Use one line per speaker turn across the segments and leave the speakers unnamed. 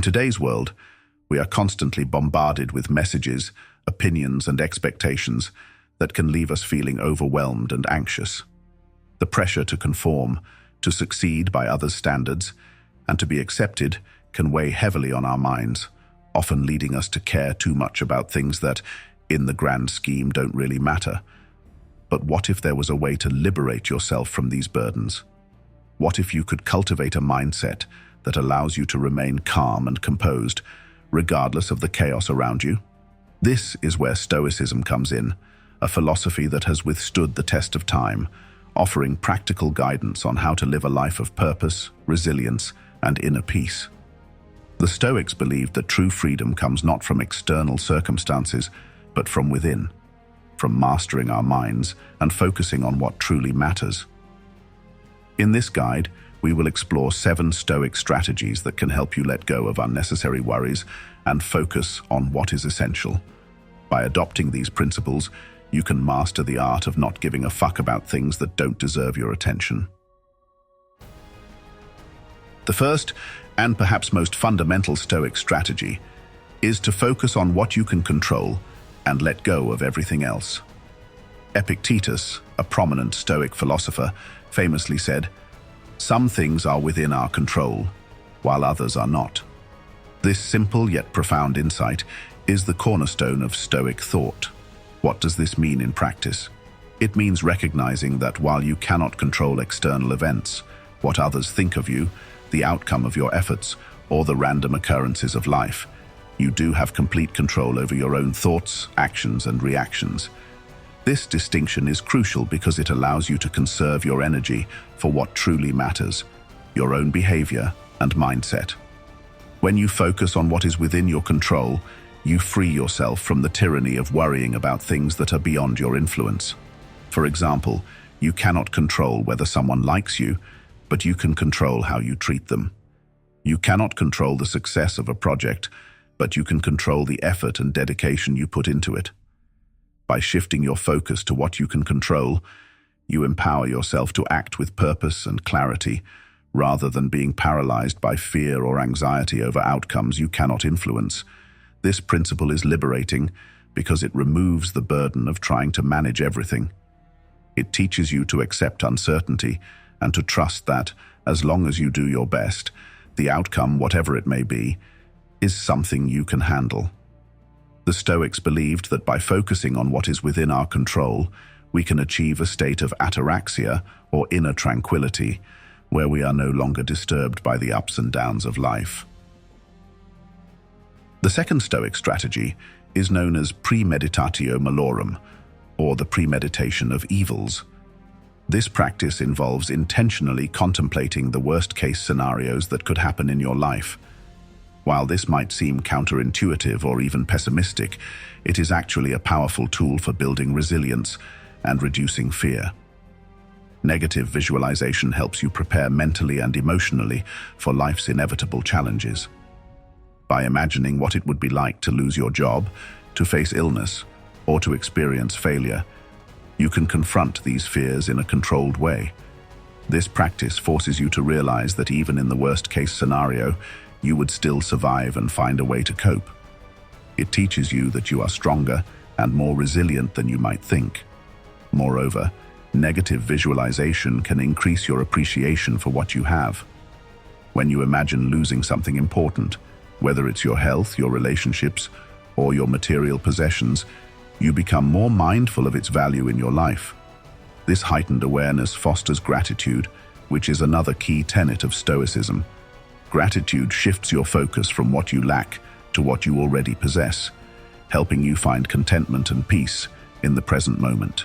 today's world, we are constantly bombarded with messages, opinions, and expectations that can leave us feeling overwhelmed and anxious. The pressure to conform, to succeed by others' standards, and to be accepted can weigh heavily on our minds, often leading us to care too much about things that, in the grand scheme, don't really matter. But what if there was a way to liberate yourself from these burdens? What if you could cultivate a mindset that allows you to remain calm and composed, regardless of the chaos around you? This is where Stoicism comes in, a philosophy that has withstood the test of time, offering practical guidance on how to live a life of purpose, resilience, and inner peace. The Stoics believed that true freedom comes not from external circumstances, but from within, from mastering our minds and focusing on what truly matters. In this guide, we will explore 7 Stoic strategies that can help you let go of unnecessary worries and focus on what is essential. By adopting these principles, you can master the art of not giving a fuck about things that don't deserve your attention. The first, and perhaps most fundamental Stoic strategy, is to focus on what you can control and let go of everything else. Epictetus, a prominent Stoic philosopher, famously said, "Some things are within our control, while others are not." This simple yet profound insight is the cornerstone of Stoic thought. What does this mean in practice? It means recognizing that while you cannot control external events, what others think of you, the outcome of your efforts, or the random occurrences of life, you do have complete control over your own thoughts, actions, and reactions. This distinction is crucial because it allows you to conserve your energy for what truly matters, your own behavior and mindset. When you focus on what is within your control, you free yourself from the tyranny of worrying about things that are beyond your influence. For example, you cannot control whether someone likes you, but you can control how you treat them. You cannot control the success of a project, but you can control the effort and dedication you put into it. By shifting your focus to what you can control, you empower yourself to act with purpose and clarity, rather than being paralyzed by fear or anxiety over outcomes you cannot influence. This principle is liberating because it removes the burden of trying to manage everything. It teaches you to accept uncertainty and to trust that, as long as you do your best, the outcome, whatever it may be, is something you can handle. The Stoics believed that by focusing on what is within our control, we can achieve a state of ataraxia, or inner tranquility, where we are no longer disturbed by the ups and downs of life. The second Stoic strategy is known as premeditatio malorum, or the premeditation of evils. This practice involves intentionally contemplating the worst-case scenarios that could happen in your life. While this might seem counterintuitive or even pessimistic, it is actually a powerful tool for building resilience and reducing fear. Negative visualization helps you prepare mentally and emotionally for life's inevitable challenges. By imagining what it would be like to lose your job, to face illness, or to experience failure, you can confront these fears in a controlled way. This practice forces you to realize that even in the worst-case scenario, you would still survive and find a way to cope. It teaches you that you are stronger and more resilient than you might think. Moreover, negative visualization can increase your appreciation for what you have. When you imagine losing something important, whether it's your health, your relationships, or your material possessions, you become more mindful of its value in your life. This heightened awareness fosters gratitude, which is another key tenet of Stoicism. Gratitude shifts your focus from what you lack to what you already possess, helping you find contentment and peace in the present moment.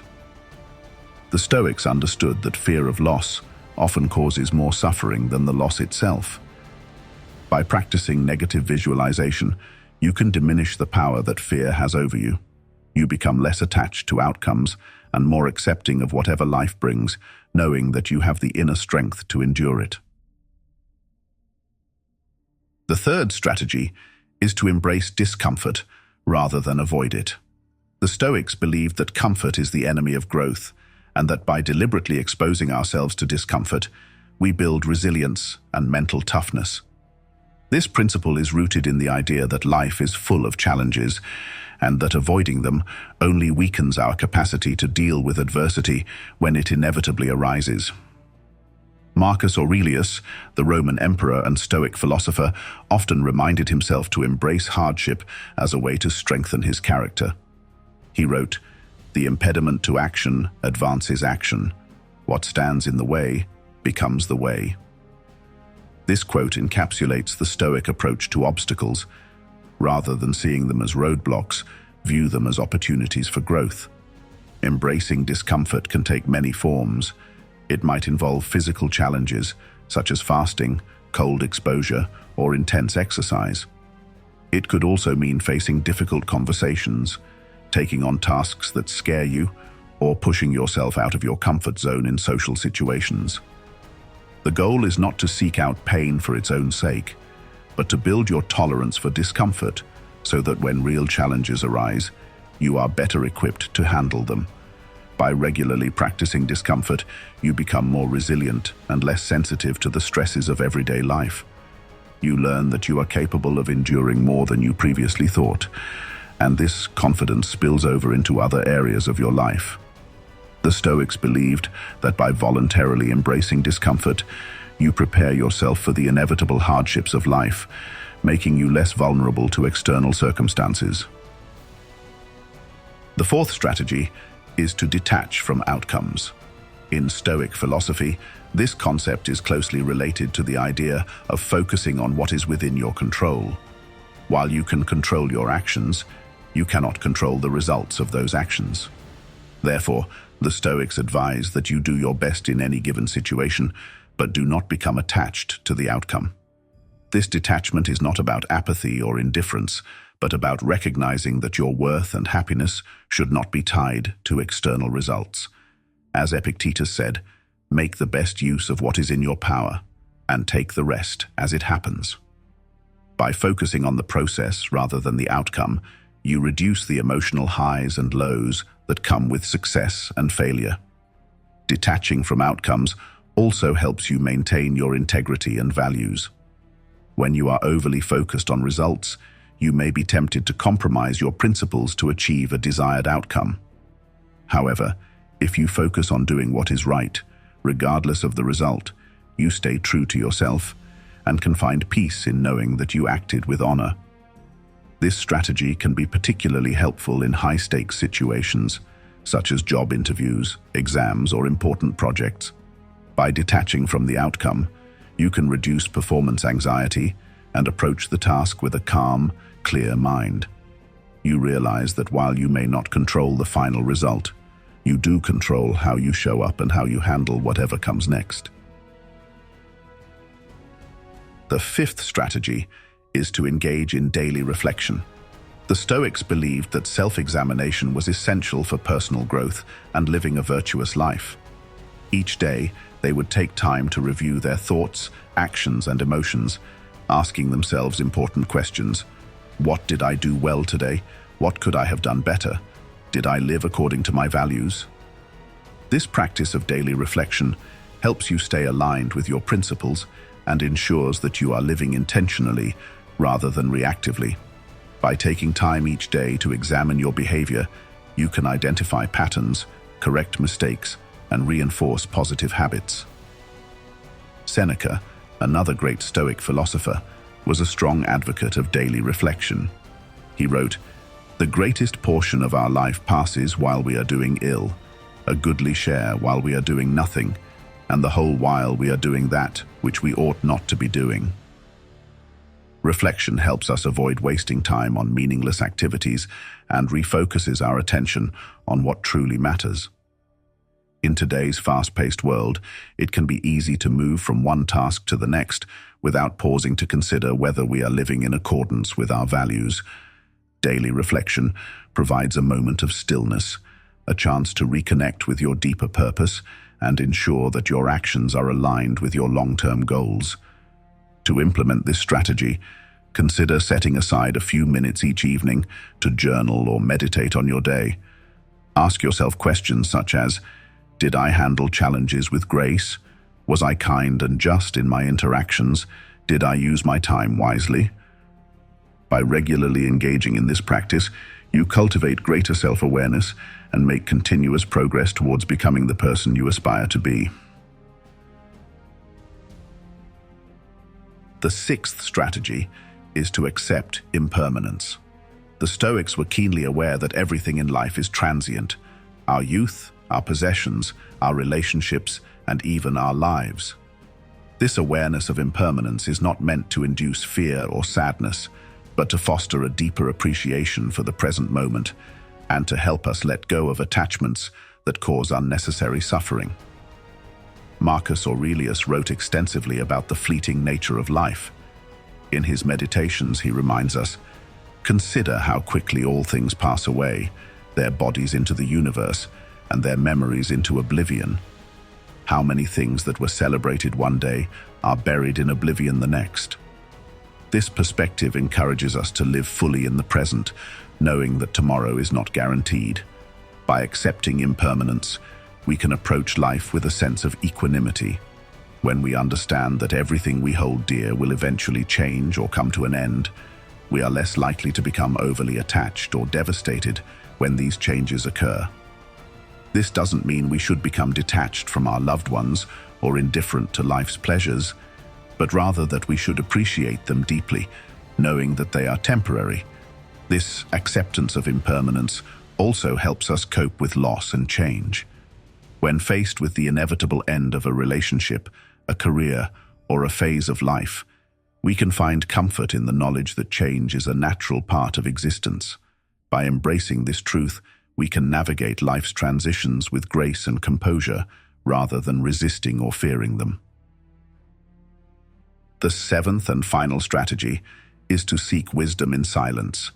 The Stoics understood that fear of loss often causes more suffering than the loss itself. By practicing negative visualization, you can diminish the power that fear has over you. You become less attached to outcomes and more accepting of whatever life brings, knowing that you have the inner strength to endure it. The third strategy is to embrace discomfort rather than avoid it. The Stoics believed that comfort is the enemy of growth, and that by deliberately exposing ourselves to discomfort, we build resilience and mental toughness. This principle is rooted in the idea that life is full of challenges and that avoiding them only weakens our capacity to deal with adversity when it inevitably arises. Marcus Aurelius, the Roman emperor and Stoic philosopher, often reminded himself to embrace hardship as a way to strengthen his character. He wrote, "The impediment to action advances action. What stands in the way becomes the way." This quote encapsulates the Stoic approach to obstacles. Rather than seeing them as roadblocks, view them as opportunities for growth. Embracing discomfort can take many forms. It might involve physical challenges, such as fasting, cold exposure, or intense exercise. It could also mean facing difficult conversations, taking on tasks that scare you, or pushing yourself out of your comfort zone in social situations. The goal is not to seek out pain for its own sake, but to build your tolerance for discomfort so that when real challenges arise, you are better equipped to handle them. By regularly practicing discomfort, you become more resilient and less sensitive to the stresses of everyday life. You learn that you are capable of enduring more than you previously thought, and this confidence spills over into other areas of your life. The Stoics believed that by voluntarily embracing discomfort, you prepare yourself for the inevitable hardships of life, making you less vulnerable to external circumstances. The fourth strategy is to detach from outcomes. In Stoic philosophy, this concept is closely related to the idea of focusing on what is within your control. While you can control your actions, you cannot control the results of those actions. Therefore, the Stoics advise that you do your best in any given situation, but do not become attached to the outcome. This detachment is not about apathy or indifference, but about recognizing that your worth and happiness should not be tied to external results. As Epictetus said, "Make the best use of what is in your power, and take the rest as it happens." By focusing on the process rather than the outcome, you reduce the emotional highs and lows that come with success and failure. Detaching from outcomes also helps you maintain your integrity and values. When you are overly focused on results, you may be tempted to compromise your principles to achieve a desired outcome. However, if you focus on doing what is right, regardless of the result, you stay true to yourself and can find peace in knowing that you acted with honor. This strategy can be particularly helpful in high-stakes situations, such as job interviews, exams, or important projects. By detaching from the outcome, you can reduce performance anxiety and approach the task with a calm, clear mind. You realize that while you may not control the final result, you do control how you show up and how you handle whatever comes next. The fifth strategy is to engage in daily reflection. The Stoics believed that self-examination was essential for personal growth and living a virtuous life. Each day, they would take time to review their thoughts, actions, and emotions, asking themselves important questions. What did I do well today? What could I have done better? Did I live according to my values? This practice of daily reflection helps you stay aligned with your principles and ensures that you are living intentionally rather than reactively. By taking time each day to examine your behavior, you can identify patterns, correct mistakes, and reinforce positive habits. Seneca, another great Stoic philosopher, was a strong advocate of daily reflection. He wrote, "The greatest portion of our life passes while we are doing ill, a goodly share while we are doing nothing, and the whole while we are doing that which we ought not to be doing." Reflection helps us avoid wasting time on meaningless activities and refocuses our attention on what truly matters. In today's fast-paced world, it can be easy to move from one task to the next without pausing to consider whether we are living in accordance with our values. Daily reflection provides a moment of stillness, a chance to reconnect with your deeper purpose and ensure that your actions are aligned with your long-term goals. To implement this strategy, consider setting aside a few minutes each evening to journal or meditate on your day. Ask yourself questions such as, did I handle challenges with grace? Was I kind and just in my interactions? Did I use my time wisely? By regularly engaging in this practice, you cultivate greater self-awareness and make continuous progress towards becoming the person you aspire to be. The sixth strategy is to accept impermanence. The Stoics were keenly aware that everything in life is transient: our youth, our possessions, our relationships, and even our lives. This awareness of impermanence is not meant to induce fear or sadness, but to foster a deeper appreciation for the present moment and to help us let go of attachments that cause unnecessary suffering. Marcus Aurelius wrote extensively about the fleeting nature of life. In his Meditations, he reminds us, "Consider how quickly all things pass away, their bodies into the universe, and their memories into oblivion. How many things that were celebrated one day are buried in oblivion the next." This perspective encourages us to live fully in the present, knowing that tomorrow is not guaranteed. By accepting impermanence, we can approach life with a sense of equanimity. When we understand that everything we hold dear will eventually change or come to an end, we are less likely to become overly attached or devastated when these changes occur. This doesn't mean we should become detached from our loved ones or indifferent to life's pleasures, but rather that we should appreciate them deeply, knowing that they are temporary. This acceptance of impermanence also helps us cope with loss and change. When faced with the inevitable end of a relationship, a career, or a phase of life, we can find comfort in the knowledge that change is a natural part of existence. By embracing this truth, we can navigate life's transitions with grace and composure, rather than resisting or fearing them. The seventh and final strategy is to seek wisdom in silence.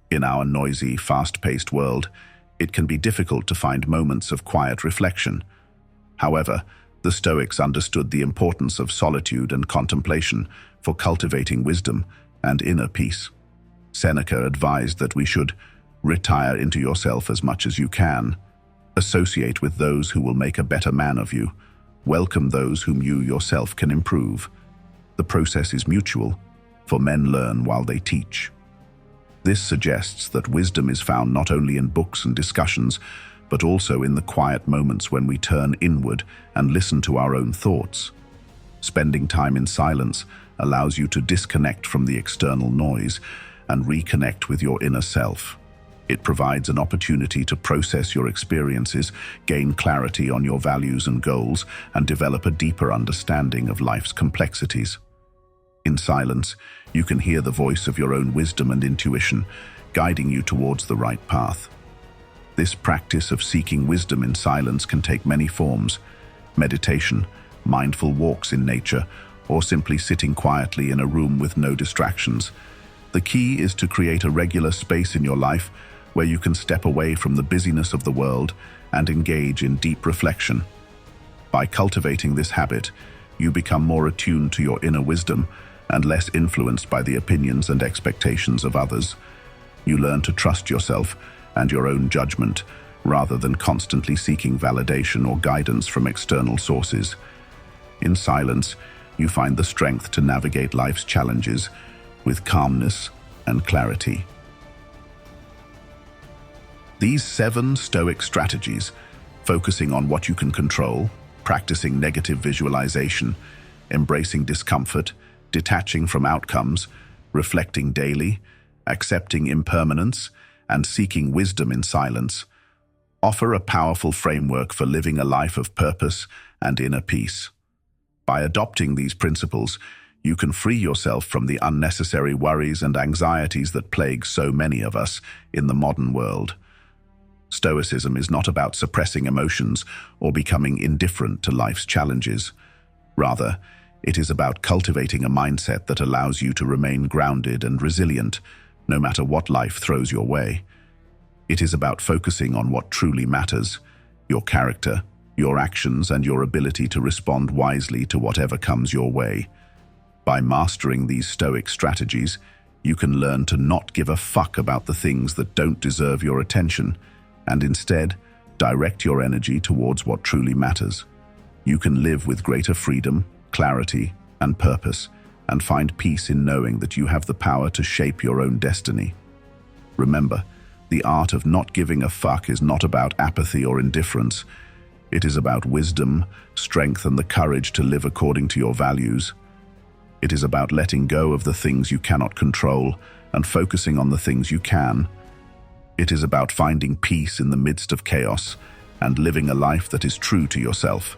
In our noisy, fast-paced world, it can be difficult to find moments of quiet reflection. However, the Stoics understood the importance of solitude and contemplation for cultivating wisdom and inner peace. Seneca advised that we should retire into yourself as much as you can, associate with those who will make a better man of you, welcome those whom you yourself can improve. The process is mutual, for men learn while they teach. This suggests that wisdom is found not only in books and discussions, but also in the quiet moments when we turn inward and listen to our own thoughts. Spending time in silence allows you to disconnect from the external noise and reconnect with your inner self. It provides an opportunity to process your experiences, gain clarity on your values and goals, and develop a deeper understanding of life's complexities. In silence, you can hear the voice of your own wisdom and intuition, guiding you towards the right path. This practice of seeking wisdom in silence can take many forms: meditation, mindful walks in nature, or simply sitting quietly in a room with no distractions. The key is to create a regular space in your life where you can step away from the busyness of the world and engage in deep reflection. By cultivating this habit, you become more attuned to your inner wisdom and less influenced by the opinions and expectations of others. You learn to trust yourself and your own judgment, rather than constantly seeking validation or guidance from external sources. In silence, you find the strength to navigate life's challenges with calmness and clarity. These 7 Stoic strategies, focusing on what you can control, practicing negative visualization, embracing discomfort, detaching from outcomes, reflecting daily, accepting impermanence, and seeking wisdom in silence, offer a powerful framework for living a life of purpose and inner peace. By adopting these principles, you can free yourself from the unnecessary worries and anxieties that plague so many of us in the modern world. Stoicism is not about suppressing emotions or becoming indifferent to life's challenges. Rather, it is about cultivating a mindset that allows you to remain grounded and resilient, no matter what life throws your way. It is about focusing on what truly matters: your character, your actions, and your ability to respond wisely to whatever comes your way. By mastering these Stoic strategies, you can learn to not give a fuck about the things that don't deserve your attention, and instead, direct your energy towards what truly matters. You can live with greater freedom, clarity, and purpose, and find peace in knowing that you have the power to shape your own destiny. Remember, the art of not giving a fuck is not about apathy or indifference. It is about wisdom, strength, and the courage to live according to your values. It is about letting go of the things you cannot control and focusing on the things you can. It is about finding peace in the midst of chaos and living a life that is true to yourself.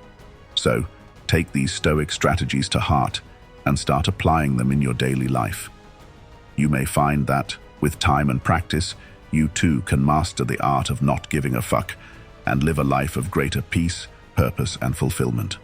So, take these Stoic strategies to heart and start applying them in your daily life. You may find that, with time and practice, you too can master the art of not giving a fuck and live a life of greater peace, purpose, and fulfillment.